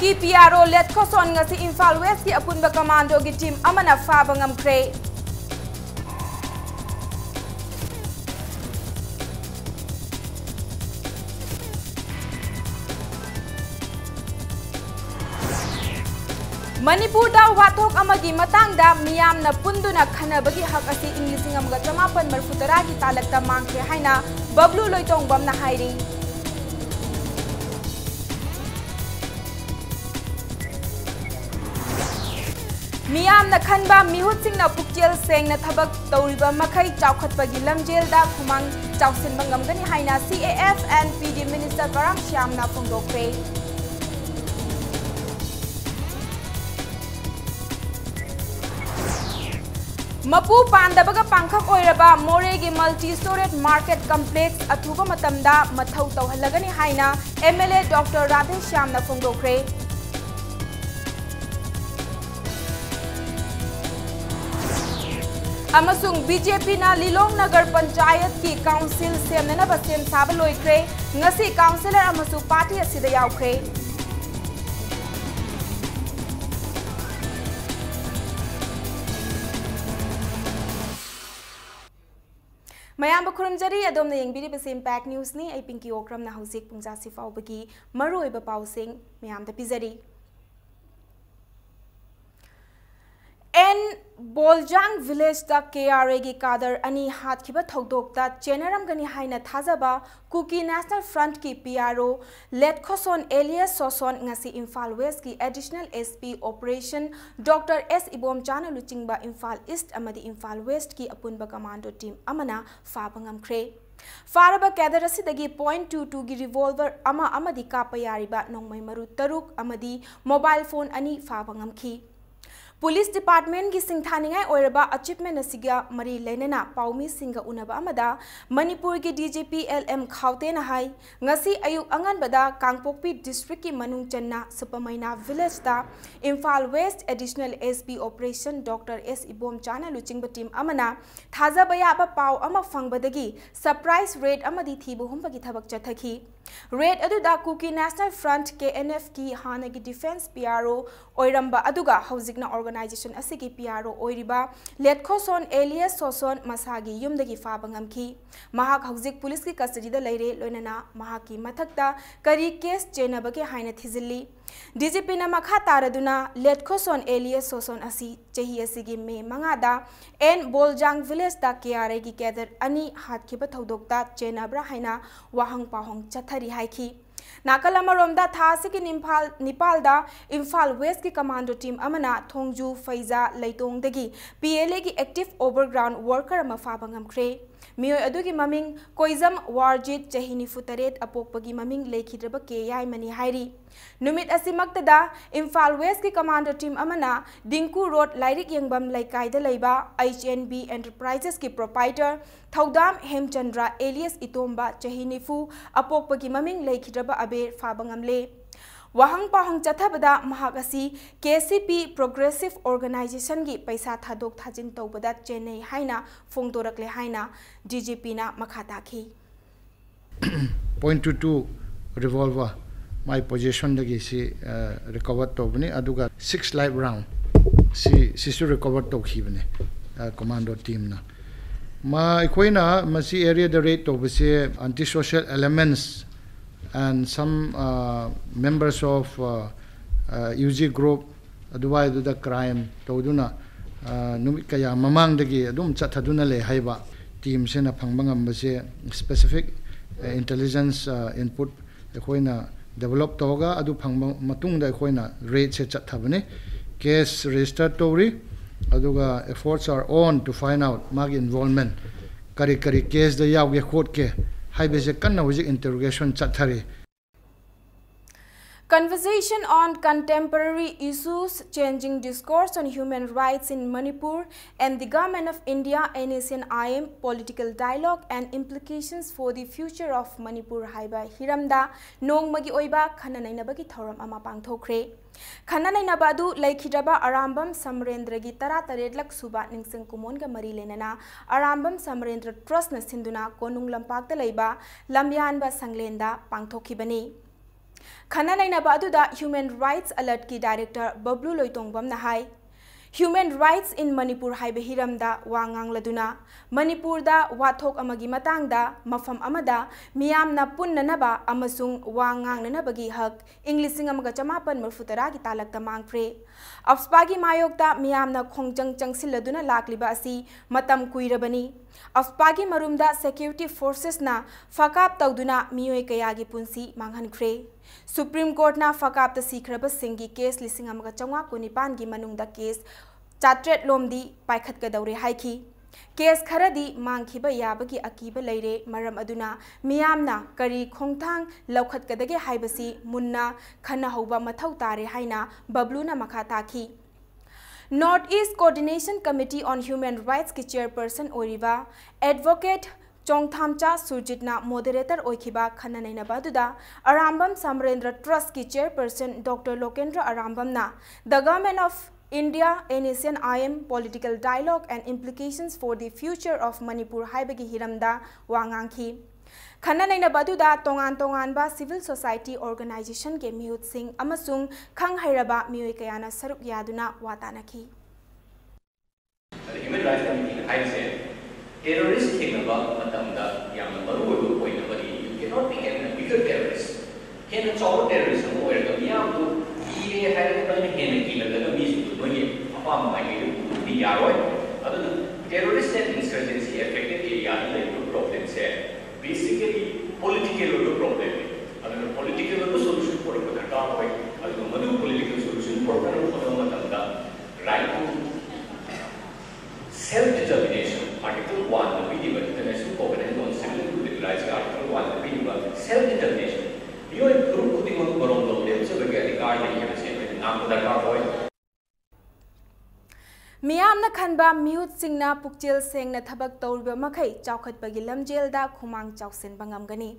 की PRO late खोसन ngasi Imphal West की अपुनबा कमांडो की team Amna फाबा ngamkhre Manipur da wathok amagi matangda miyamna punduna khanabagi hak asi English amga chamapan marfutara ki talakta mangkhe haina bablu loitong bamna hairi Miyamna khanba mihut singna pukjel sengna thabak tawriba makhai chawkhatpagi lamjelda khumang chawsinba ngamgani haina CAF and PD Minister Karam Shyamna phongdokre Mapu Pandabaga Pankak Oiraba Moregi Multi-Storage Market Complex Athuba Matamda Mathau Tauhalagani Haina MLA Dr. Radhe Shyamna Phongdokre Amasung BJP na Lilong Nagar Panchayat ki Council Semnana Basem Sabaloikre Ngasi Councilor Amasu Party Asida Yaukre Mayam Bakurumjari Adom the Yangbiri Bas Impact News ni ay Pinky Okram na Hauzik Pungzasi Faubagi Maroy Bapausing Mayam the Pizari En Boljang village da KRA gi kadar ani hat khiba thodok da Chenaram gani haina thazaba Kuki National Front ki PRO Let Khoson alias Soson ngasi Imphal West ki additional SP operation Dr. S Ibom Chana Luchingba Imphal East amadi Imphal West ki apunba commando team amana fabangam kre Faraba kadarasi dagi .22 gi revolver amadi kapayariba nongmai maru taruk amadi mobile phone ani fabangam ki Police Department ki singthaningai oiraba achievement asiga mari lenena paumi singa unaba amada Manipur ki DGP LM Khaute na hai ngasi ayuk angan bada Kangpokpi district ki manung channa Supamaina village da Imphal West additional SP operation Dr. S Ibom Chana Luchingba team amana thaza baya ba pau ama fangbadagi surprise raid amadi thibu humba ki thabak chathaki Raid aduda Kuki National Front KNF ki hanagi defense PRO oiramba aduga hauzikna organization asigi PRO oiriba Let Khoson alias Soson masagi yumdagi fabangam ki mahak hauzik police ki custody da leire loinana mahaki mathakta kari case chenabage haina thizilli DGP na makha taraduna Let Khoson alias Soson asi chahi asigi me mangada en Boljang village da KRA ki kader ani hat khiba thodokta chenabra haina wahang pahong chathari haiki Nakalama Romda Thasi ki Nepal da Imphal West ki commando team amana Thongju Faiza Leitong degi PLA ki active overground worker ama fabangam kre Miyoy adugi maming Koizam Warjit Chahini Futaret apokpagi maming lekhidraba ke yai mani hairi Numit asimaktada Imphal West ki commando team amana Dinku Road Lairik Yangbam Laikai da leiba HNB Enterprises ki proprietor Thaudam Hemchandra alias Itomba Chahinifu apokpagi maming lekhidraba abe fabangamle Wahang pahang chathabada mahagasi KCP Progressive Organization gi paisa thadok thajin tawbada Chennai haina phongdorakle haina DGP na makhata ki .22 revolver my possession dagi si recover tobni aduga 6 live round si recover to khibne commando team na ma ikoina masi area the rate to se antisocial elements and some members of UG group aduwai du the crime toduna numit kaya mamang dagi adum chathaduna le haiba team se na phangbangam base specific intelligence input ekoina develop toga adu phangbang matung da ekoina rate se chathabane case register tori aduga efforts are on to find out mag involvement kari case da yawge khot ke haibese kanna hojik interrogation chathari Conversation on contemporary issues, changing discourse on human rights in Manipur and the Government of India NACN-IM political dialogue and implications for the future of Manipur haiba hiramda nongmagi oiba khananainabagi thoram ama pangthokre Khananainaba adu laikhidaba Arambam Samrendragi Taret suba ningsing kumonga mari lenana Arambam Samrendra Trust na sinduna konung lampak da leiba lamyanba sanglenda pangthokibani खना नैनबा अदुदा human rights alert की director Bablu Loitongbam नहाई Human rights in Manipur haibe hiramda wangang laduna Manipur da wathok amagi matangda mafam amada miyamna punnanaba amasung wangang nanabagi hak Englising amaga chamapan murfutara gi talakta mangpre Afspagi mayokta miyamna khongjang changsiladuna lakliba asi matam kuirabani Afspagi marumda security forces na fakap tawduna miyoi kayagi punsi manghankre Supreme Court na fakap ta sikraba singi case lising amaga changwa kunipan gi manungda case Chatret lomdi paikhat ka daure haiki case kharadi mangkhiba yabagi akiba leire maram aduna miyamna kari khongthang laukhat kadage haibasi munna khana hoba mathau tare haina babluna makha takhi North East Coordination Committee on Human Rights ki chairperson oriba advocate Chongthamcha Surjitna moderator oikhiba khana nainaba duda Arambam Samrendra Trust ki chairperson Dr. Lokendra Arambamna the government of India NACN IM political dialogue and implications for the future of Manipur haibagi hiramda wangangki khana nainaba duda tongan ba civil society organization ke mihut sing amasung khang hairaba miyoi kayana saruk yaduna watanaki Human rights committee haise terrorist thingaba matamda yamna maruodu poinabari you cannot be a bigger terrorist can a child terrorist mo erga miyamdu ye hairaba na hena kilaga mi noye apam mai di yaroi adu terrorist and insurgency affected area la problem se basically political problem adu political solution for the data hoy adu madu political solution for the matamda right to self-determination. Article 1 of the International Covenant on Civil and Political Rights, Article 1 of the self-determination. You improve putting on the wrong level, so we get the card and you can say, I'm the card boy. Miyamna khanba mihut singna pukchil sengna thabak tawriba makhai chawkhat bagi lamjel da khumang chawsen bangam gani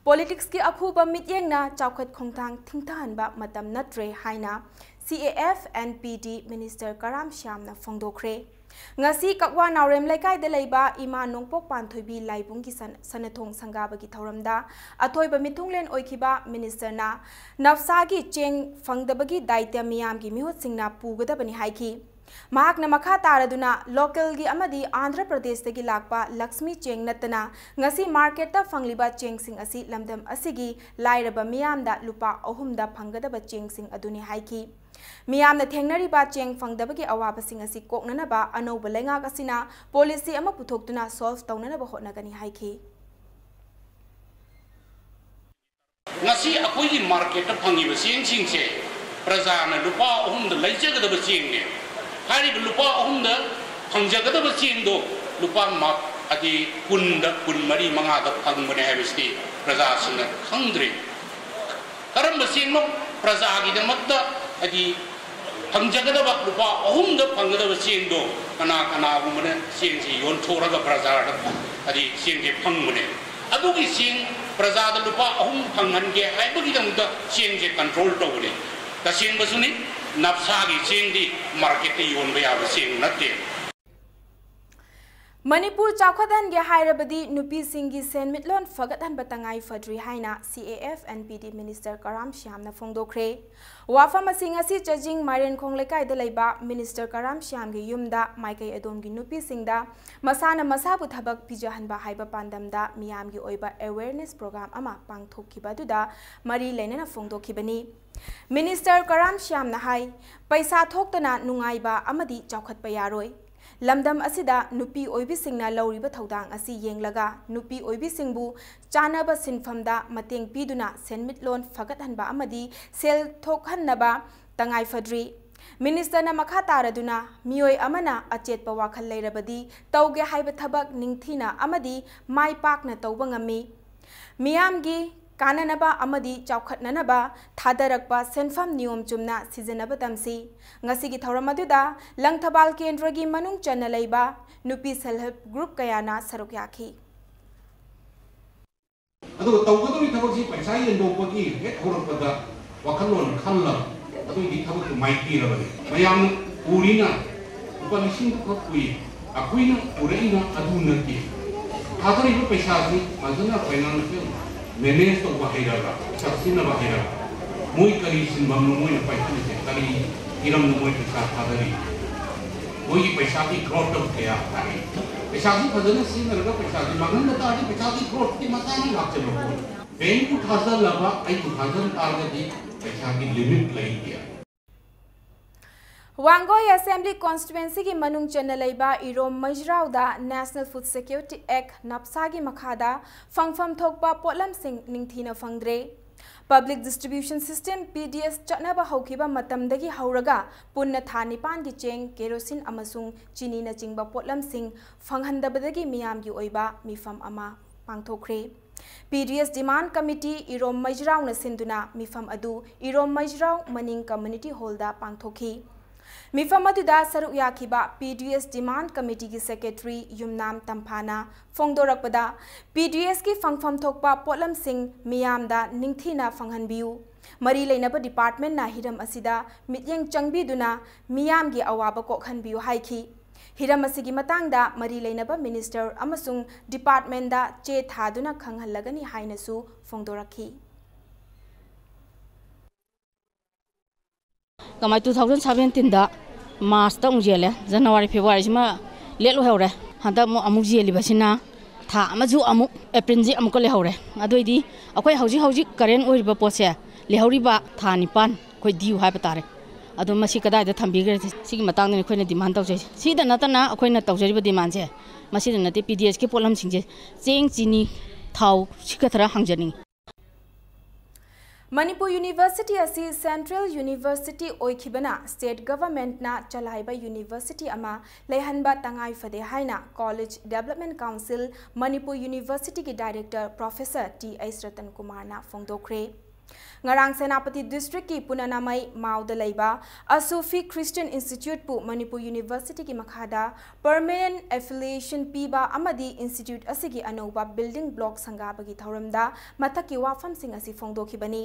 Politics ki akhuba mityengna chawkhat khongthang thingthanba matam natre haina CAF NPD Minister Karam Shyamna phongdokre ngasi kakwa naurem laikai de leiba ima nongpok panthoibi laibung ki sanathong sangaba gi thoramda athoiba mithunglen oikhiba minister na nafsagi cheng phangdabagi daitya miyam gi mihut singna pugadabani haiki mahakna makha taraduna local gi amadi Andhra Pradesh tagi lakpa Lakshmi cheng natana ngasi market ta fangliba cheng sing asi lamdam asigi lairaba miyam da lupa ahum da phangadaba cheng sing aduni haiki Miyamna thengnari ba cheng phangdabagi awaba sing asi koknanaba anoba lenga kasina policy ama puthoktuna solve tawnanaba hotnagani haiki ngasi akoi gi market ta phangi ba sing sing se praja na lupa ahum da laijaga da cheng ne hari lupa ahum da phangjaga da cheng do lupa ma adi kun mari manga da phangmane habesti praja sing khangdre karam ba sing no praja gi da matta adi phangjagadaba lupa ahumda phanggadaba chengdo kana gumane chengji yon thoraga prajada adi chengje phangmune adugi cheng prajada lupa ahum phanghange haibagi damda chengje control tawne ta cheng basuni napsagi chengdi market te yon ba ya cheng natte Manipur chawkhadan ge hairabadi nupi singi senmitlon fagadan batangai fadri haina CAF NPD Minister Karam Shyamna phongdokre wafam asing asi judging Marian khonglekai de leiba Minister Karam Shyam ge yumda maikai adom gi nupi singda masana masabu thabak pijahanba haiba pandamda miyam gi oiba awareness program ama pangthokkiba duda mari leinana phongdokhibani Minister Karam Shyamna hai paisa thoktana nungaiba amadi chawkhatpa yaroi Lamdam asida nupi oibi singna lauriba thaudang asi yenglaga nupi oibi singbu chanaba sinfamda mateng piduna senmitlon fagathanba amadi sel thokhanaba tangai fadri Minister na makha taraduna miyoi amana achetpa wakhal leirabadi tauge haiba thabak ningthina amadi mai pakna tauba ngami miyamgi kananaba amadi chawkhatnanaba thadarakpa senfam niyom chumna sijanaba tamsi ngasigi thawramaduda langthabal kendragi manung chana leiba nupi self help group kayana saruk yakhi adu tawgadori thabakji paisa yendopagi het horakpada wakhalon khalla adu di thabak maiki rabani mayam urina upalising khakui akuina uraina aduna ki thadari paisa ji majana financial Manage to Bahira, Saxina Bahira, मोई करी सिंबम मोई पैसा से करी इरम मोई पैसा थादरी मोई पैसा की ग्रोथ क्या है पैसा की फजने से नरगा पैसा की मगन लता है पैसा की ग्रोथ की मता नहीं लाग चलो बैंक को थादर लगा आई को थादर तारगती पैसा की लिमिट लगी गया वांगोई असेंबली कॉन्स्टिट्यूएंसी की मनुंग चेन्नई लेबा इरोम मजराउदा नेशनल फूड सिक्योरिटी एक्ट नप्सागी मखादा फंगफम थोकपा पोलम सिंह निंगथीना फंगद्रे पब्लिक डिस्ट्रीब्यूशन सिस्टम PDS चटनाबा हौखिबा मतमदगी हौरगा पुन्ना था निपान की चेंग केरोसिन अमसुंग चीनी न चिंगबा पोलम सिंह फंगहंदबदगी मियामगी ओइबा मिफम अमा पांगथोख्रे PDS डिमांड कमिटी इरोम मजराउ न सिंदुना मिफम अदु इरोम मजराउ मनिंग कम्युनिटी हॉल दा पांगथोखी मिफम अदुदा सरुक याखिबा PDS डिमांड कमिटी की सेक्रेटरी युमनाम तंफाना फोंदोरकपदा PDS की फंगफम थोकपा पोलम सिंह मियामदा निंगथीना फंगहनबियु मरी लेनब डिपार्टमेंट ना हिरम असिदा मित्येंग चंगबिदुना मियामगी अवाब कोखनबियु हाइखी हिरम असिगी मतांगदा मरी लेनब मिनिस्टर अमसुंग डिपार्टमेंट दा चे थादुना खंगहलगनी हाइनसु फोंदोरखी कमाई 2017 दा मार्च तक जेले जनवरी फेब्रुआरी सिमा लेट होरे हंदा अमुक जेलिबसिना था अमजु अमुक एप्रिल जी अमुक लेहौरे अदोइदी अखोय हौजी हौजी करेंट ओइरिबा पोसे लेहौरिबा था निपान अखोय दिउ हाइबा तारे अदो मसी कदाइदा थंबिग्रे सिगी मतांगने अखोयना डिमांड तौजै सिदा नतना अखोयना तौजरिबा डिमांड से मसीदा नते PDS के पोलम सिंजे चेंग चीनी थाउ सिकथरा हंजनी मणिपुर यूनिवर्सिटी असी सेंट्रल यूनिवर्सिटी ओइखिबना स्टेट गवर्नमेंट ना चलाइबा यूनिवर्सिटी अमा लेहनबा तंगाई फदे हाइना college development council Manipur university की director professor TS Ratan Kumar ना फोंदोख्रे ngarang senapati district ki punanamai maud leiba asufi christian institute pu manipur university ki makhada permanent affiliation piba amadi institute asigi anoba building block sangaba gi thoramda mathaki wafam sing asi phongdokhi bani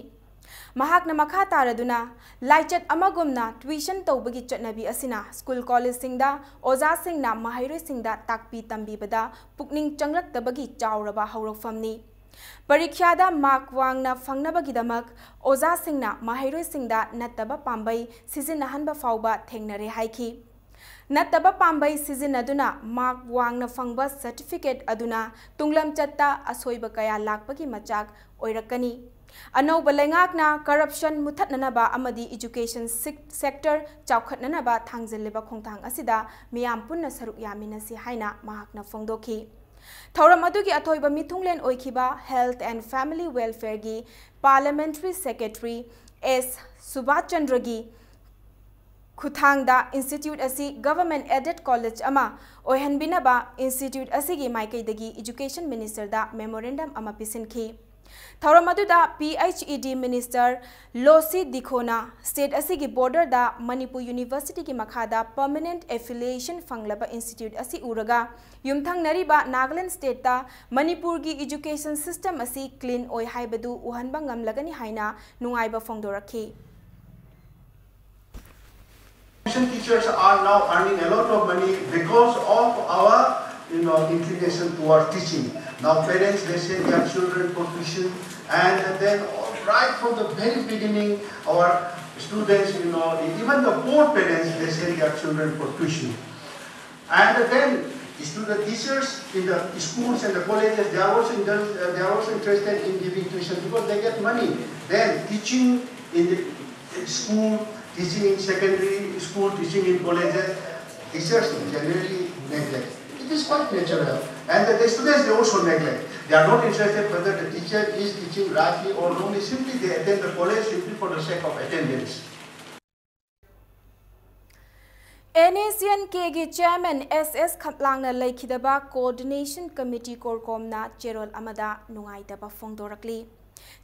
mahakna makha taraduna laichat amagumna tuition tawbagi chatnabi asina school college singda oja singna mahairoi singda takpi tambi bada pukning changlak tabagi chawraba hawrokfamni परीक्षादा mark वांगना फंगनबगिदमक ओजा सिंगना माहिरोय सिंगदा नत्तबा पांबई सिजिनहनबा फावबा थेंगनरे हाइखी नत्तबा पांबई सिजिनदुना mark वांगना फंगबा certificate अदुना तुंगलम चत्ता असोइबा कया लाकपगी मचाक ओइरकनी अनौबा लेंगाकना करप्शन मुथतननबा अमदी एजुकेशन सेक्टर चावखतननबा थांगजलेबा खोंथांग असिदा मियाम पुन्ना सरुक यामिनसी हाइना महाकना फोंदोखी थौरम अदुगी अथोइबा मिथुंगलेन ओइखिबा हेल्थ एंड फैमिली वेलफेयर की parliamentary secretary S Subhash Chandra की खुथांगदा इंस्टीट्यूट असी गवर्नमेंट एडेड कॉलेज अमा ओहनबिनबा इंस्टीट्यूट असीगी माइकैदगी एजुकेशन मिनिस्टर दा मेमोरेंडम अमा पिसिनखी थौरम अदुदा PHED मिनिस्टर लोसी दिखोना स्टेट असीगी बॉर्डर दा मणिपुर यूनिवर्सिटी की मखादा परमानेंट एफिलिएशन फंगलबा इंस्टीट्यूट असी उरगा युमथंग नरीबा नागालैंड स्टेट ता मणिपुर की एजुकेशन सिस्टम असी क्लीन ओय हाइबदु उहनबा ngamlagani haina nungaiba phongdorakhi Teachers are now earning a lot of money because of our inclination towards teaching. Now parents, they send their children for tuition, and then right from the very beginning, our students, even the poor parents, they send their children for tuition. And then student teachers in the schools and the colleges, they are also interested in giving tuition because they get money. Then teaching in the school, teaching in secondary school, teaching in colleges, teachers generally neglect. It is quite natural. And the students, they also neglect. They are not interested whether the teacher is teaching rightly or wrongly. Simply they attend the college simply for the sake of attendance. NACN के chairman SS खपलांगना लेखिदबा coordination committee कोरकोमना चेरोल अमदा नुंगाइदबा फोंदोरकली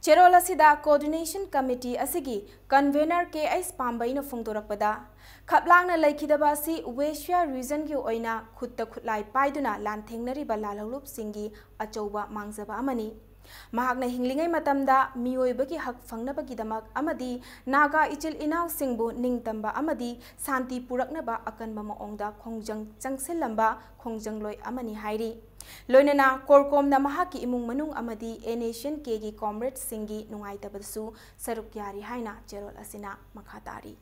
चेरोल असिदा coordination committee असिगी convener के S पांबैना फोंदोरकपदा खपलांगना लेखिदबा सि वेश्या reason की ओइना खुत्त खुतलाई पाइदुना लांथेंगनरिबा लालहलुप सिंगी अचौबा मांगजबा अमनी महाकना हिंगलिंगै मतमदा मियोइबगी हक फंगनबगिदमक अमदी नागा इचिल इनाव सिंगबु निंगतंबा अमदी शांति पुरकनबा अकनबा मओंगदा खोंजंग चंगसिलंबा खोंजंगलोय अमनी हाइरी लोइनना कोरकोमना महाकी इमुंग मनुंग अमदी a nation के गी comrade सिंगी नुंगाइतबसु सरुक यारी हाइना चेरोल असिना मखातारी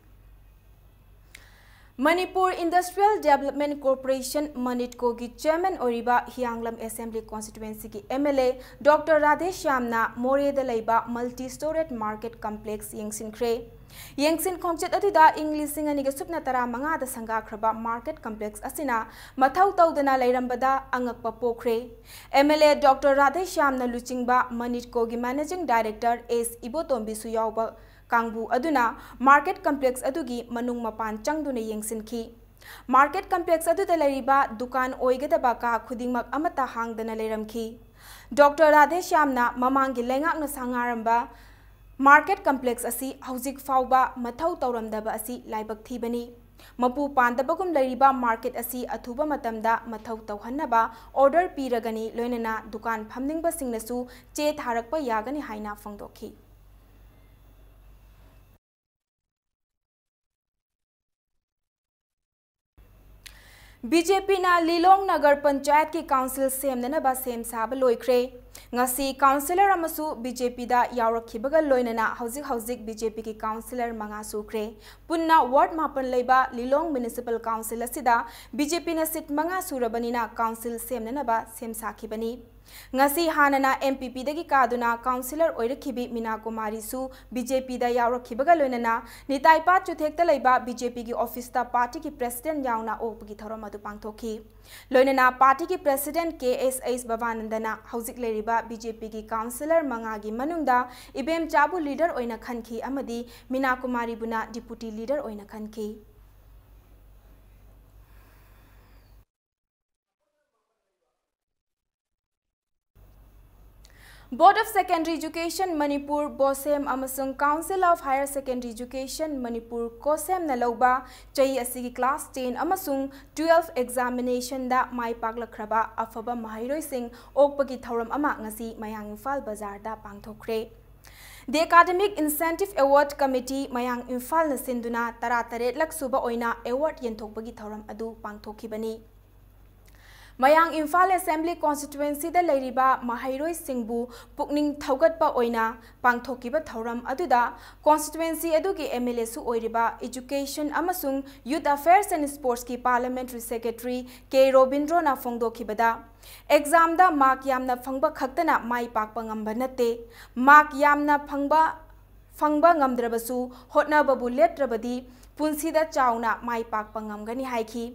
Manipur Industrial Development Corporation Manitco की चेयरमैन ओरिबा हियांगलम असेंबली कॉन्स्टिट्यूएंसी की MLA डॉक्टर राधेश्यामना मोरेद लैबा मल्टी स्टोरेज मार्केट कॉम्प्लेक्स यंगसिनख्रे यंगसिन खोंगचत अदुदा इंग्लिशिंग अनिग सुपना तरा मंगादा संगाख्रबा मार्केट कॉम्प्लेक्स असिना मथौ तौदना लैरंबदा अंगकपा पोखरे MLA डॉक्टर राधेश्यामना लुचिंगबा मनिटको की मैनेजिंग डायरेक्टर एस इबोतोंबिसु यावबा कांगबू अदुना मार्केट कॉम्प्लेक्स अदुगी मनुंग मपान चंगदुना यंगसिनखी मार्केट कॉम्प्लेक्स अदुदा लैरिबा दुकान ओइगदबा का खुदिंगमक अमता हांगदना लैरमखी डॉक्टर राधेश्यामना ममांगी लैंगाकना सांगारंबा मार्केट कॉम्प्लेक्स असी हौजिक फाउबा मथौ तौरमदबा असी लाइबक थीबनी मपू पांदबगुम लैरिबा मार्केट असी अथुबा मतमदा मथौ तौहन्नबा ऑर्डर पीरगनी लोइनना दुकान फमनिंगबसिंगनसु चे थारकपा यागनी हाइना फंगदोखी बीजेपी ना लिलोंग नगर पंचायत की काउंसिल सेमननबा सेम साब लोइख्रे ngasi काउंसिलर अमसु बीजेपी दा यावरखिबगा लोइनना हौजिक बीजेपी की काउंसिलर मंगा सुख्रे पुन्ना वार्ड मापन लेबा लिलोंग म्युनिसिपल काउंसिल असिदा बीजेपी ना सीट मंगा सुरबनिना काउंसिल सेमननबा सेम साखिबनी ngasi hanana MPP dagi kaduna councillor ओइरखिबी मीना कुमारी सु बीजेपी दा यावरखिबगा लोइनना निताइपा चुथेक्ता लैबा बीजेपी की ऑफिस ता पार्टी की प्रेसिडेंट यावना ओपगी थरम अदु पांगथोखी लोइनना पार्टी की प्रेसिडेंट KSH बाबानंदना हौजिक लेरिबा बीजेपी की काउंसिलर मंगागी मनुंगदा इबेम चाबु लीडर ओइना खनखी अमदी मीना कुमारी बुना डिप्यूटी लीडर ओइना खनखी Board of Secondary Education Manipur Bosem amasung Council of Higher Secondary Education Manipur Kosem na lauba chai asigi class 10 amasung 12 examination da mai paklakraba afaba mahairoi sing okpagi thauram ama ngasi mayang Imphal Bazar da pangthokre The Academic Incentive Award Committee mayang Imphal na sinduna taratare lak suba oina award yenthokpagi thauram adu pangthokibani Mayang Imphal Assembly Constituency da leiriba mahairoi singbu pukning thaugatpa oina pangthokiba thauram aduda constituency adugi MLA su oiriba Education amasung Youth Affairs and Sports ki Parliamentary Secretary K Robindro na phongdokhibada exam da mark yamna phangba khaktana mai pakpa ngamba nate mark yamna phangba ngamdrabasu hotnababu letrabadi punsida chauna mai pakpa ngamgani haiki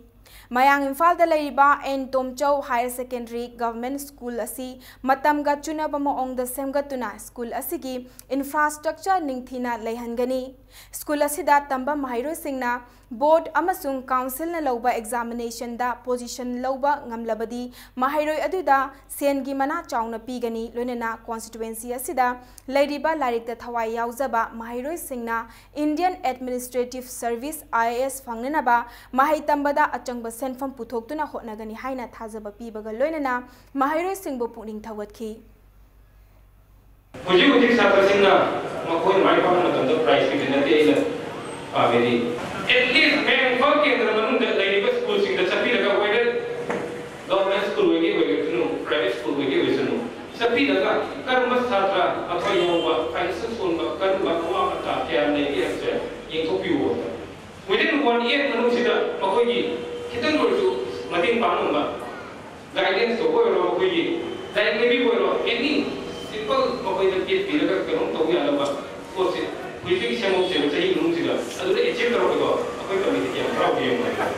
Mayang Imphal da leiriba N Tomchau Higher Secondary Government School asi matamga chunaba maong da semgatuna school asigi infrastructure ningthina leihangani school asida tamba mahairoi singna board amasung council na lauba examination da position lauba ngamlabadi mahairoi aduda sengi mana chauna pigani loinena constituency asida leiriba larik da thawai yauzaba mahairoi singna Indian Administrative Service IAS fangnaba mahai tambada achangba senfam puthokuna hotnagani haina thajaba pibaga loinena mahairoi singbo pukning thawatki Huji satra singna makoi mai pa matam da price ki dinati aina very at least men for kendra manung da leiriba school sing da sapi daga whether government school wege no private school wege wisnu sapi daga karma satra athwa yoba financial school ba karma ma ta kya ne ki ase yeng to piwo within 1 year manung sida makoi gi kitang gorju mating pangum ba guidance to ko ro makoi gi like maybe ko ro any simple makoi da ke pila ka karom to ya la ba ko se kuisi semok se chahi nung sida adu de achieve karo ko makoi ka mi ki proud ye ma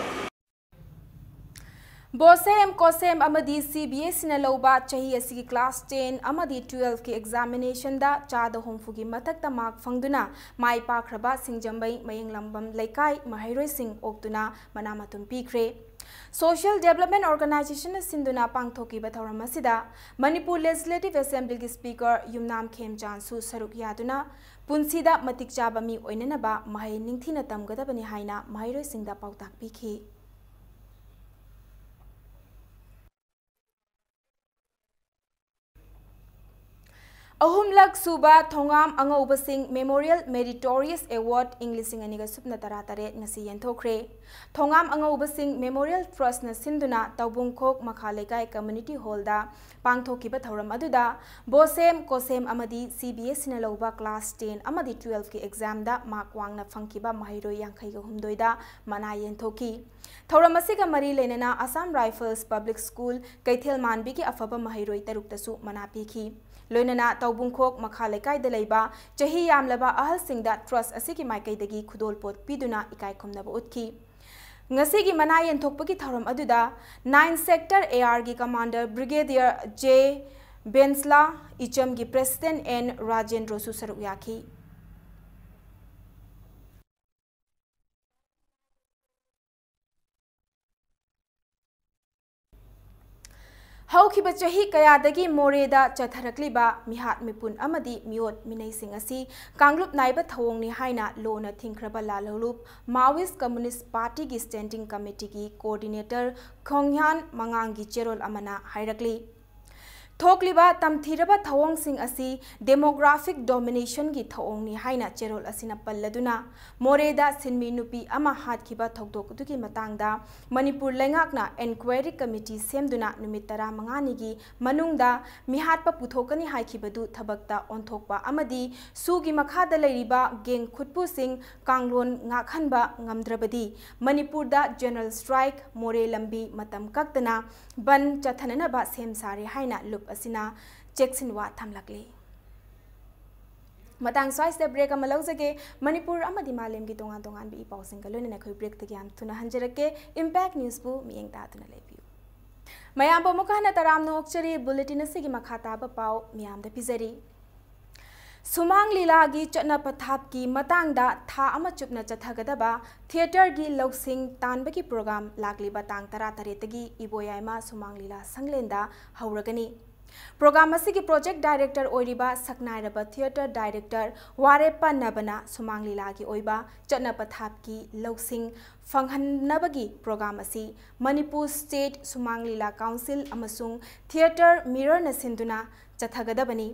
Bosem Kosem amadi CBS na lauba chahi asigi class 10 amadi 12 ki examination da chada homfugi mathakta mark fangduna mai pakraba singjambai mayeng lambam laikai mahairoi sing oktuna manamatum pikre Social Development Organization sinduna pangthoki bathauram asida Manipur Legislative Assembly ki Speaker Yumnam Khemchan su saruk yaduna punsida matik chaba mi oinanaba mahai ningthina tamgadabani haina mahairoi singda pautak pikhi Ahumlak Suba Thongam Angauba Singh Memorial Meritorious Award English Aniga Supna Taratare Nasi Yentokre. Thongam Angauba Singh Memorial Trust na Sinduna Taubungkok Makhalekai Community Hall da Pangthokiba Thoram Aduda Bosem Kosem Amadi CBS Sinaloba Class 10 Amadi 12 ki exam da Mark Wangna Funkiba Mahiro Yankaiga Humdoida Mana Yentoki. Thoramasiga Mari Lenena Assam Rifles Public School Kaithel Manbi ki Afaba Mahiro Taruktasu Manapiki. Loinana Taubungkok Makhalekai de Leba, Jahi Yamlaba Ahal Singh that trust Asiki Maikaidagi Kudol Pot Piduna Ikai Kumnaba Utki. Ngasigi Manayan Tokpaki Tharam Aduda, 9 Sector AR Gi Commander Brigadier J. Bensla, Icham Gi President N. Rajendra Susaruyaki. Haukiba chahi kayadagi moreda chatharakliba mihat mipun amadi miot minay singasi Kanglup naiba thawongni haina lona thingkraba lalolup Maoist Communist Party gi Standing Committee gi Coordinator Khongyan Mangangi Cherol amana hairakli. Thokliba tamthiraba thawong sing asi demographic domination gi thawongni haina cherol asina palladuna moreda sinmi nupi ama hatkiba thokdok duki matangda Manipur lengakna inquiry committee semduna numit 15 gi manungda mihatpa puthokani haikibadu thabakta onthokpa amadi sugi makhada leiriba geng khutpu sing kanglon ngakhanba ngamdrabadi Manipurda general strike more lambi matam kaktana ban chathanana ba sem sari haina lup asina Jackson wa thamlakli matang swais de break amalawjage Manipur amadi malem gi tongan tongan bi pausing galone na khoi break tagi am tuna hanjarake impact news bu miyeng ta tuna lebiu mayam bo mukana taram no okchari bulletin asigi makhata ba pau miyam da pizari Sumang Lila gi chotna pathap ki matangda tha ama chupna chathagadaba theater gi loksing tanba ki program lagli batang tara taretagi iboyaima Sumang Lila sanglenda hauragani program asigi project director oiriba saknairaba theater director warepa nabana Sumang Lila gi oiba chotna pathap ki loksing fanghanabagi program asi Manipur State Sumang Lila Council amasung theater mirror na sinduna chathagadabani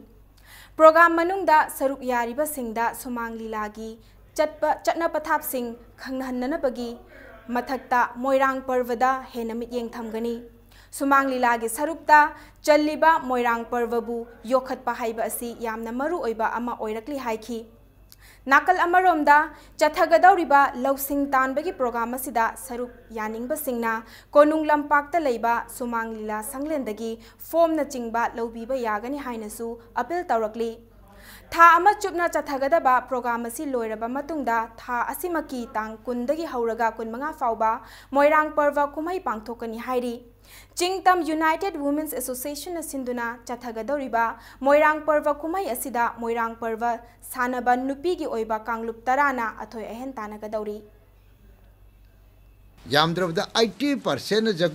program manungda saruk yariba singda Sumang Lila gi chatna pathap sing khanghananabagi mathakta moirang parvada henamit yeng thamgani Sumang Lila gi sarukta challiba moirang parvabu yokhatpa haiba asi yamna maru oiba ama oirakli haiki nakal amaromda chathagadawriba lawsing tanbagi program asida saruk yaningba singna konung lampakta leiba Sumang Lila sanglendagi form na chingba lawbiba yagani hainasu appeal tawrakli tha ama chupna chathagadaba program asi loiraba matungda tha asimaki tang kundagi hauraga kunmanga fauba moirang parva kumai pangthokani hairi Chingtam United Women's Association Sinduna Chathagadoriba Moirang Parva Kumai Asida Moirang Parva Sanaba Nupigi Oiba Kanglup Tarana Atoy Ehen Tanagadori Yamdravda 80%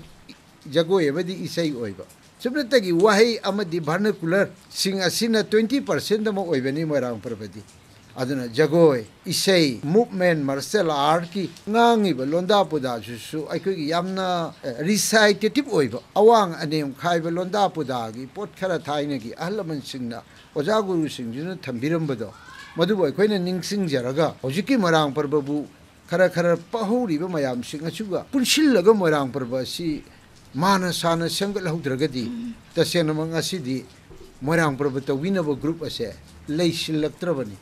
Jago Evadi Isai Oiba. Subratagi Wahi Amadi Vernacular Sing Asina 20% the Mo Oivani Moirang Parvadi. Aduna Jagoy, Isay, movement, martial art ki ngangi ba londa puda su aikoi yamna recitative oiba awang anem khai ba londa puda gi pot khara thaina gi ahlaman singna oja guru sing jinu thambiram bado madu boy koina ningsing jaraga hojiki marang parbabu khara khara pahuri ba mayam sing achuga punshil laga marang parba si mana sana semgal haudragadi tasena mang asidi marang parba to winaba group ase leisil laktrabani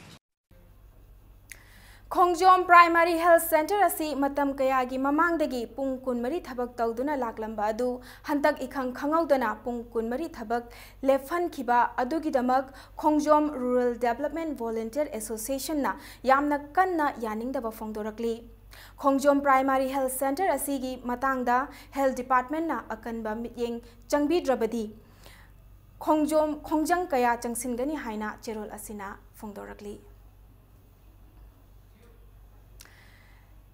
Khongjom Primary Health Center asi matam kayagi mamangdagi pung kunmari thabak tawduna laklamba adu hantak ikhang khangaudana pung kunmari thabak lefan khiba adugidamak Khongjom Rural Development Volunteer Association na yamna kanna yaningdaba phongdorakli Khongjom Primary Health Center asigi matangda Health Department na akanba mityeng changbidrabadi Khongjang kaya changsingani haina cherol asina phongdorakli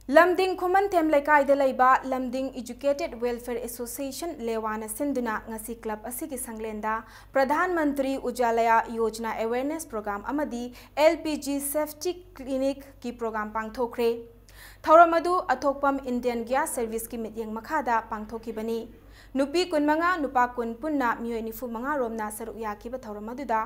Lamding Kuman Tem Laikai de Laiba Lamding Educated Welfare Association Lewana Sinduna Ngasi Club Asiki Sanglenda Pradhan Mantri Ujalaya Yojana Awareness Program Amadi LPG Safety Clinic ki program pangthokre Thauramadu Athokpam Indian Gas Service ki mityeng makhada pangthokibani नुपी कुनमंगा नुपा कुन पुन्ना मियोय निफु मंगा रोमना सरुक याखिबा थौरम अदुदा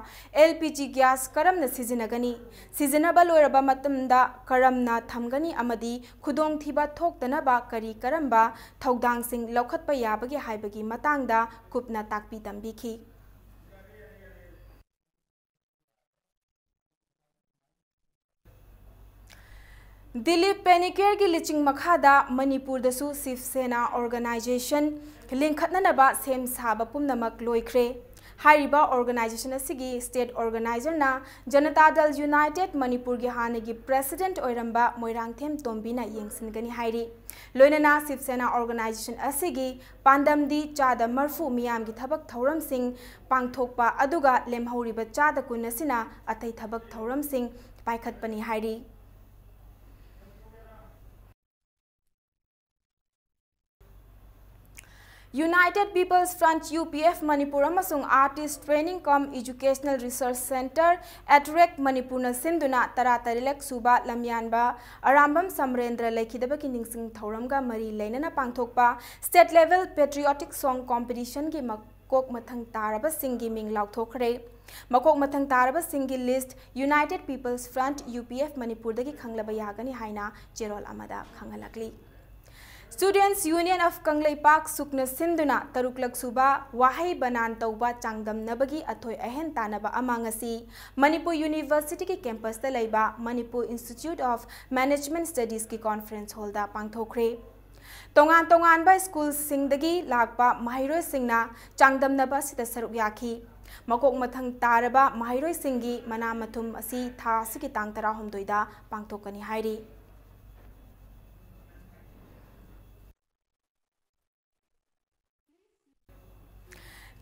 LPG gas करमना सिजिनगनी सिजिनबा लोयरबा मतमदा करमना थमगनी अमदी खुदोंग थिबा थोक्तनबा करी करमबा थौदांगसिंग लौखतपा याबगी हाइबगी मतंगदा कुपना ताकपी तंबीखी दिलीप पेनिकेर की lynching मखादा Manipur दसु Shiv Sena organisation लिंखतननबा same साबा पुमनमक लोइख्रे हाइरिबा organisation असिगी state organiser ना Janata Dal United Manipur की हानेगी प्रेसिडेंट ओइरंबा मोइरांगथेम तोंबीना येंगसिनगनी हाइरि लोइनना शिवसेना ऑर्गेनाइजेशन असिगी पांडमदी चादा मरफु मियाम की थबक थौरम Singh पांगथोकपा अदुगा लेमहौरिबा चादा कुनसिना अथै थबक थौरम Singh पाइखतपनी हाइरि United People's Front UPF Manipur amasung Artist Training cum Educational Research Center at REC Manipur na sinduna tararilek suba lamyanba arambam samrendra lekhidaba kiningsing thauramga mari leinana pangthokpa state level patriotic song competition gi makok mathang taraba singi ming laukthokre makok mathang taraba singi list United People's Front UPF Manipur dagi khanglaba yagani haina cherol amada khangalakli Students Union of Kanglei Park Sukna Sinduna Taruklak Suba Wahai Banan Tauba Changdam Nabagi Athoy Ahen Tanaba Amangasi Manipur University ki campus ta laiba Manipur Institute of Management Studies ki conference hall da pangthokre Tongan ba school singdagi lakpa mahiroi singna Changdam Naba sita saruk yakhi Makok mathang taraba mahiroi singi mana mathum asi tha siki tang tara homdoida pangthokani hairi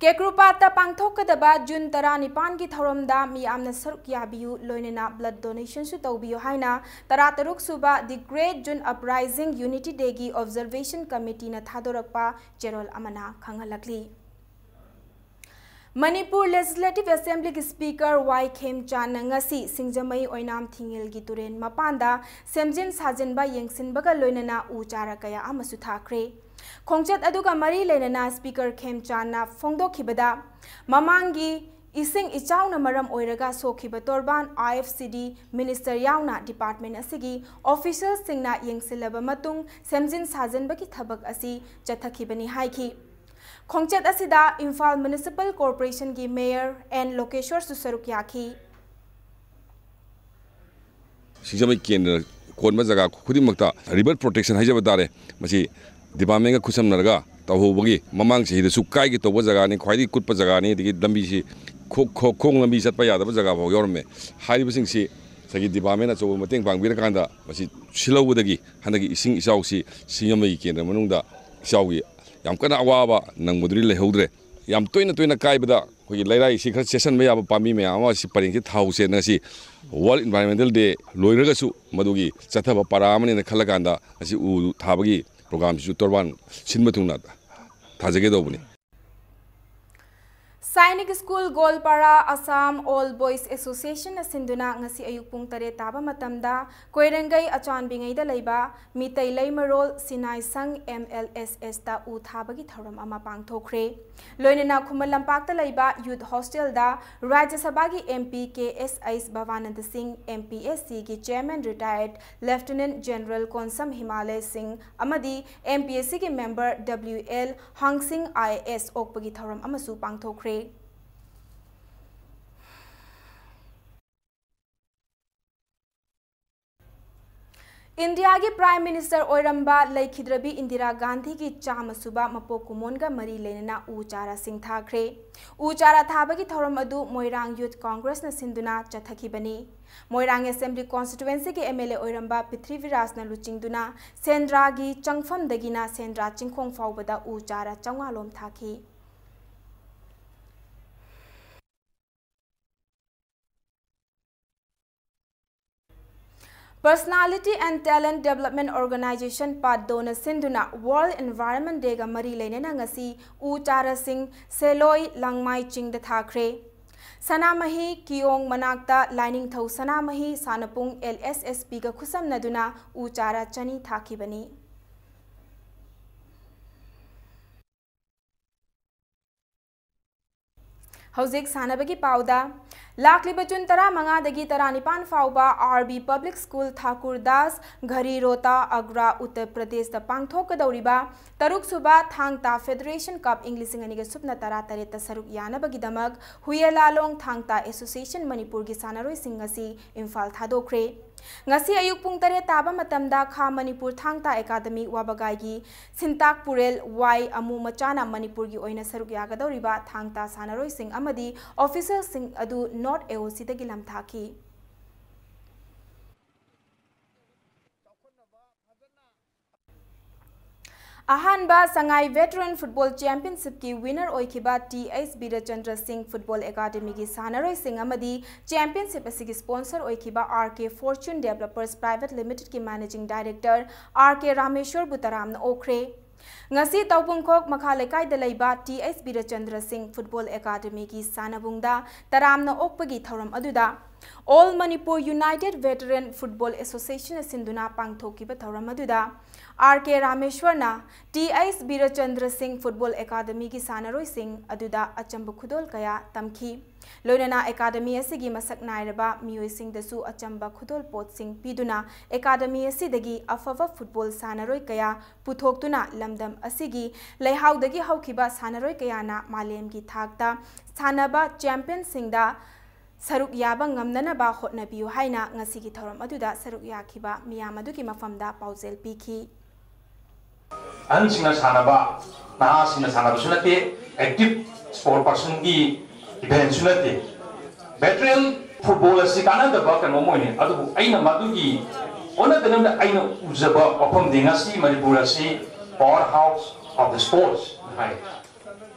Kekrupatta pangthokadaba June 19 ki thoromda miyamna saruk yabiyu loinena blood donation su tawbiyu haina tarataruk suba the Great June Uprising Unity Day gi Observation Committee na thadorakpa cherol amana khangalakli Manipur Legislative Assembly ki Speaker Y Khem Chan ngasi singjamai oinam thingil gi turen mapanda semjin sajinba yengsinbaga loinena u chara kaya amasu thakre Khongchat aduga mari lenana Speaker Khem Chan na phongdokhibada mamangi ising ichauna maram oiraga sokhiba torban IFCD Minister yauna Department asigi officials singna yengsilaba matung semjin sajanba ki thabak asi chathakibani haiki Khongchat asida Imphal Municipal Corporation ki Mayor and Lokeshwar Susaruk yakhi Singjamai Kendra konma jaga khudimmakta river protection haijaba dare masi Department ka khusam narga tawhobagi mamang se hidasu kai gi toba jaga ni khwaidi kutpa jaga ni digi lambi si khong lambi satpa yadaba jaga bhaw yorme hairi basing si sagi Department acho mateng pangbira kanda masi silawudagi handagi ising isau si singamai kendra manungda isaugi yam kana awaba nangmudri lehodre yam toina kai bada khoi lairai si khar session me yaba pami me ama si paring si thau se na si World Environmental Day loiraga su madugi chathaba paramani na khalakanda asi u thabagi program ju torban sinmathungna thajage dobuni Sainik School Golpara Assam All Boys Association Sinduna ngasi ayuk pung tare taba matamda koirengai achan bingai da leiba mitai leimarol sinai sang MLSS ta u thabagi thoram ama pangthokre loinena khumal lampak ta leiba youth hostel da Rajya Sabha gi MP KS Bhavanand Singh MPSC gi chairman retired Lieutenant General Konsam Himalay Singh amadi MPSC gi member WL Hang Singh IS okpagi thoram amasu pangthokre India की Prime Minister Oramba लेखिद्रबी Indira Gandhi की चामसुबा मपोकुमोनगा मरी लेना ऊचारा सिंह थाखरे ऊचारा थाबगी थौरम अदु Moirang youth Congress न सिंधुना चथखिबनी Moirang assembly constituency के MLA Oramba Prithviraj न लुचिंगदुना सेंद्रागी चंगफम दगिना Shendra चिंखोंग फाउबदा ऊचारा चंगालोम थाखी Personality and Talent Development Organization Padona Sinduna World Environment Day ga mari leinena ngasi u chara sing seloi langmai ching da thakre sanamahi kiong manakta lining thau sanamahi sanapung LSSP ga khusam naduna u chara chani thakibani Hauzik Sanabagi Pauda, Lakli Bajun Tara Mangadagi Taranipan Fauba, RB Public School Thakur Das, Ghari Rota, Agra, Uttar Pradesh, the Pangthoka Dauriba, Taruk Suba, Thangta Federation Cup English Aniga Supna Tara Tareta Saruk Yanabagi Damag, Huyela Long Thangta Association Manipur Gisanaroi Singasi, Infal Thadokre. Ngasi ayuk pung tare taba matamda kha Manipur Thangta Academy Wabagagi Sintak Purel Y Amu Machana Manipur gi oina saruk yagadoriba Thangta Sanaroi Singh amadi officer Singh adu North AOC dagi lamthaki. Ahanba Sangai Veteran Football Championship ki winner oikiba TS Birachandra Singh Football Academy ki Sanaroi Singh amadi championship asigi sponsor oikiba RK Fortune Developers Private Limited ki Managing Director RK Rameshwar Butaramna okre. Ngasi Taupungkok Makhalekai Dalaiba TS Birachandra Singh Football Academy ki Sanabungda Taramna okpagi thauram aduda All Manipur United Veteran Football Association Sinduna Pangthokiba thauram aduda RK Rameshwarna TS Birachandra Singh Football Academy ki Sanaroi Singh aduda achamba khudol kaya tamki Loinana Academy asigi masak nairaba miyoi sing dasu achamba khudol pot sing piduna Academy asidagi afava football sanaroi kaya puthoktuna lamdam asigi leihaudagi haukiba sanaroi kaya na malem gi thakta sanaba champion singda Saruk Yaba Ngamnanaba Hotnabiu Haina Ngasigi Thoram Aduda Saruk Yakiba Miyamaduki Mafamda Pauzel Piki Ansina Sanaba Nahasina Sanaba Sunate active sport person gi event Sunate veteran footballer Sikana the Bak and Momoni Adu Aina Madugi one of the number Aina Uzaba Opam Dingasi Manipurasi powerhouse of the sports.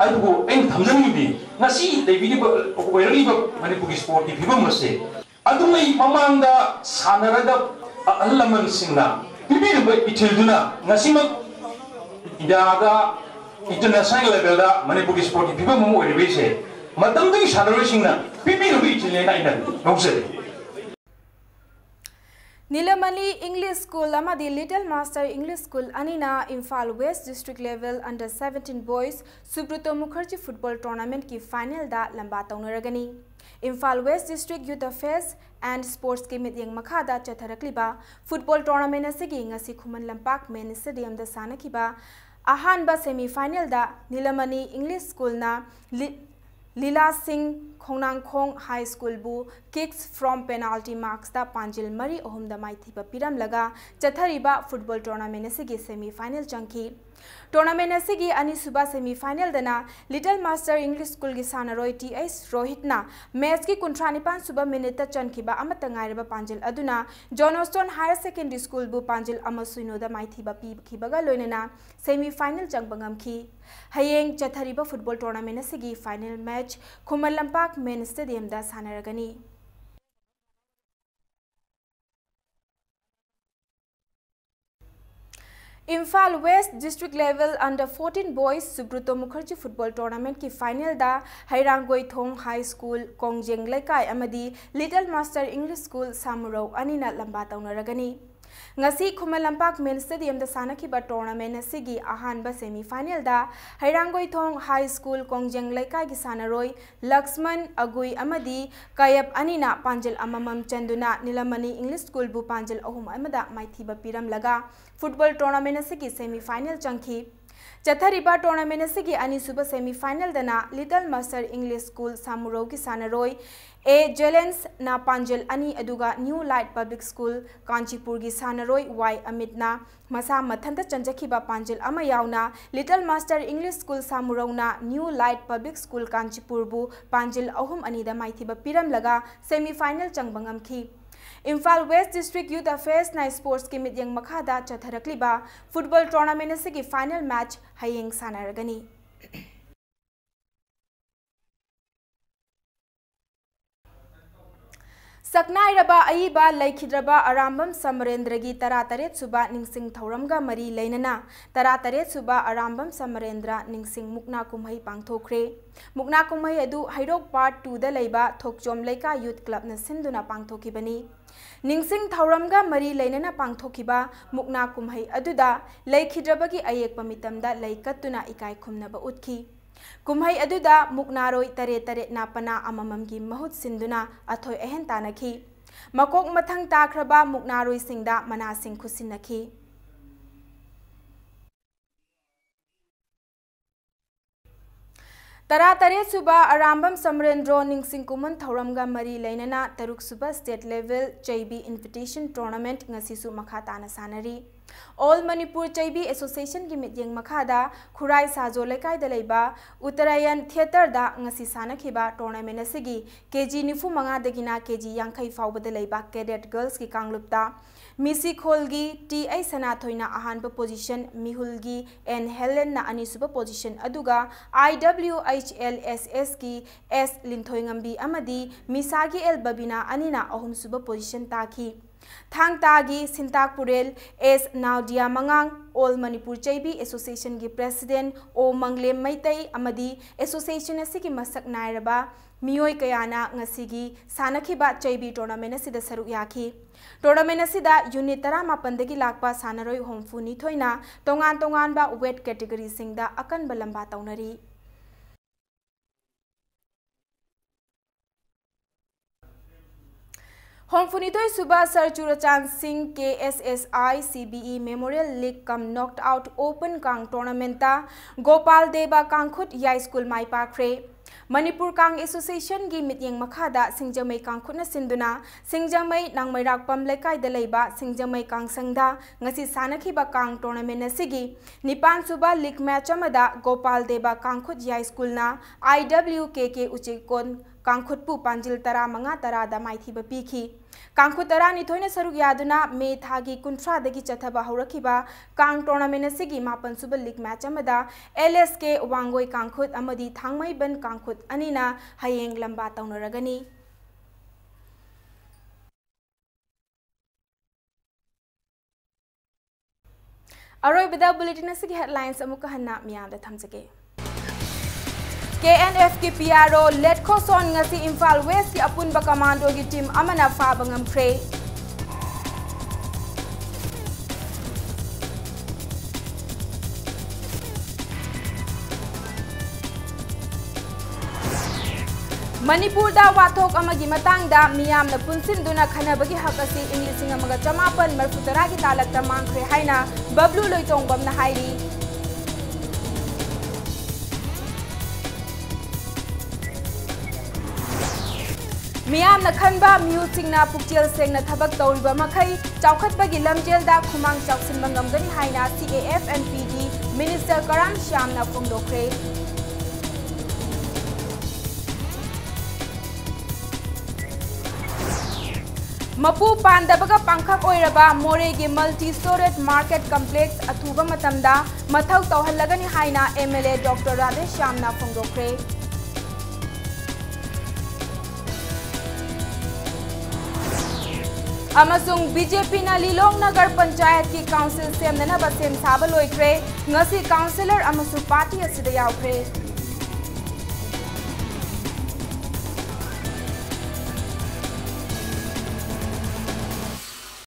Aduh, thamjani di nasi David weri Manipur sport di film mesti. Aduh, mai mamanda sanarada alaman singna. Bibi itil duna nasi mak idaga international level da Manipur sport di film mu weri bese. Matam tu sanaroi singna. Bibi itil na ina nongse. Nilamani English School amadi Little Master English School anina Imphal West District Level Under 17 Boys Subruto Mukherjee Football Tournament ki final da lamba taunaragani. Imphal West District Youth Affairs and Sports ki mityeng makhada chatharakliba football tournament asigi ngasi Khuman Lampak Main Stadium da sanakiba ahanba semi final da Nilamani English School na Lila Singh Khongnangkhong High School bu kicks from penalty marks da Panjil Mari ohum da maithiba piram laga chathariba football tournament asigi semi final changki tournament asigi ani suba semi final dana Little Master English School gi sanaroi TS Rohitna match ki 35 suba minute ta chankhiba amata ngaireba Panjil aduna Johnston Higher Secondary School bu Panjil amasuino da maithiba pi khibaga loinena semi final changbangam ki Hayeng chathariba football tournament asigi final match Khuman Lampak Main Stadium da sanaragani. Imphal West District Level Under 14 Boys Subruto Mukherjee Football Tournament ki final da Hairangoi Thong High School Kongjeng Laikai amadi Little Master English School Samurau anina lamba taunaragani. Ngasi Khuman Lampak Main Stadium da sanakiba tournament asigi ahanba semi final da Hairangoi Thong High School Kongjeng Laikai gi sanaroi Laxman Agui amadi Kayap anina Panjil amamam chanduna Nilamani English School bu Panjil ahum amada maithiba piram laga football tournament asigi semi final changki Chathariba tournament asigi ani suba semi final dana Little Master English School Samurau ki sanaroi A Jelens na Panjil ani aduga New Light Public School Kanchipur gi sanaroi Y Amitna masa mathanta chanjakhiba Panjil ama yauna Little Master English School Samurau na New Light Public School Kanchipur bu Panjil ahum ani da maithiba piram laga semi final changbangam ki Imphal West District Youth Affairs na Sports ki mityeng makhada chatharakliba football tournament asigi final match hayeng sanaragani. Saknairaba Aiba Laikhidraba Arambam Samarendragi Tarataret Suba Ningsing Thauramga Mari Lainana Tarataret Suba Arambam Samarendra Ningsing Mukna Kumhai Pangthokre Mukna Kumhai Adu Hairok Part 2 da Laiba Thokjom Laika Youth Club na Sinduna Pangthokibani Ningsing Thauramga Mari Lainana Pangthokiba Mukna Kumhai Aduda Laikhidrabagi Ayek Pamitamda Laikatuna Ikai Khumnaba Utki कुम्है अदुदा मुकनारोई Taret ना पना अमममगी महुत सिंदुना अथोय अहेन तानखी मकोक मथंग ताख्रबा मुकनारोई सिंगदा मनासिंग खुसिनखी तरातरे सुबा अरामबम समरेंद्रो निंगसिंग Koeman थौरमगा मरी लेनना तरुक सुबा state level चैबी invitation tournament ngasisu makha tana sanari all Manipur चैबी association की मिटिंग मखादा खुराई साजो लेकाई दा लेबा उत्तरायण थिएटर दा ngasi सानखिबा टूर्नामेंट असिगी केजी 95 दगिना केजी 50 फाउबदा लेबा कैडेट गर्ल्स की कांगलुपता मिसी खोलगी टी आई सनाथोइना अहानब पोजीशन मिहुलगी एन हेलेन ना अनिसुब पोजीशन अदुगा IWHLSS की एस लिंथोइंगंबी अमदी मिसागी एल बबिना अनिना अहुमसुब पोजीशन ताखी थांगतागी सिंताकपुरेल एस नाउडिया मंगांग ऑल मणिपुर चैबी एसोसिएशन की प्रेसिडेंट ओ मंगलेम मैतई अमदी एसोसिएशन असिगी मसक नायरबा मियोय कयाना ngasiगी सानखिबा चैबी टूर्नामेंट असिदा सरुक याखी टूर्नामेंट असिदा यूनिट 18 दगी लाकपा सानरोय होमफुनी थोइना तोंगान तोंगान बा वेट कैटेगरी सिंगदा अकनबा लंबा तौनरी होमफुनितोय सुबा sir Churchand Singh KSSI CBE memorial league cum knocked out open कांग टूर्नामेंट गोपाल देबा कांगखुट याई स्कूल माई पाखरे मणिपुर कांग एसोसिएशन की मिटिंग मखादा सिंजमई कांगखुटना सिंदुना सिंजमई नांगमैराकपम लेकाइदा लेबा सिंजमई कांगसंगदा ngasi सानखिबा कांग टूर्नामेंट असिगी 9 सुबा लीग मैच अमदा गोपाल देबा कांगखुट याई स्कूलना IWKK उचिकोन कांगखुटपु पांजिल 15 दा माइथीबा पीखी कांगखुट 12 सरुक यादुना मे थागी 19 दगी चथबा हौरखिबा कांग टूर्नामेंट असिगी 9 सुबा लीग मैच अमदा LSK वांगोई कांगखुट अमदी थांगमैबन कांगखुट अनिना हयेंग लंबा तौनरगनी अरोइबदा बुलेटिन असिगी हेडलाइंस अमुक हन्ना मियादा थमजगे KNF की PRO लेटखोसोन ngasi इम्फाल वेस्ट की अपुनबा कमांडो की टीम अमना फाबा ngamkhre मणिपुर दा वाथोक अमगी मतंगदा मियामना पुनसिनदुना खनबगी हक असि इंग्लिशिंग अमगा चमापन मरफुतरा की तालकता मांगख्रे हाइना बबलू लोइतोंगबमना हाइरी मियाम खनबा म्यूसिंगना पुक्चेल सेंगना थबक तौरिबा मखै चौखटबगी लमजेलदा खुमांग चौसिनबा ngamgani हाइना CAFNPD मिनिस्टर कराम श्यामना फोंदोखरे मपू पांदबगा पांखक ओइरबा मोरेगी मल्टी स्टोरेज मार्केट कॉम्प्लेक्स अथुबा मतमदा मथौ तौहल्लगनी हाइना MLA डॉक्टर राधेश श्यामना फोंदोखरे अमसुंग BJP ना लिलोंग नगर पंचायत की काउंसिल सेमनना बसेम साबा लोइख्रे ngasi काउंसिलर अमसु पार्टी असिदा याउख्रे